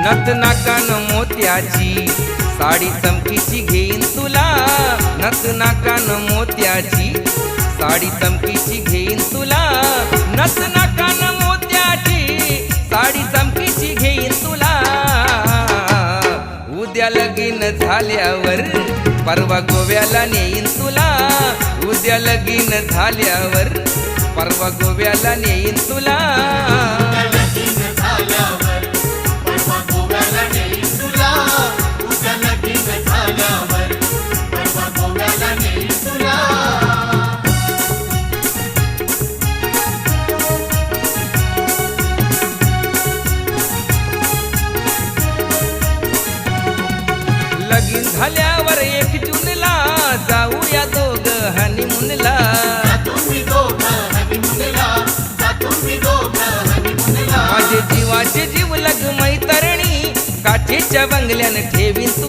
नथ नाकान मोत्याची साडी चमकीची घेईन तुला, नथ नाकान मोत्याची साडी चमकीची घेईन तुला, नथ नाकान मोत्याची साडी चमकीची घेईन तुला. उद्या लगीन झाल्यावर परवा गोव्याला नेईन तुला, उद्या लगीन झाल्यावर परवा गोव्याला नेईन तुला. लगीन झाल्यावर 1 जूनला जाऊया दोघं हनीमूनला. माझे जीवाचे जीव लग मैतरणी काठीच्या बंगल्यान ठेवीन तू.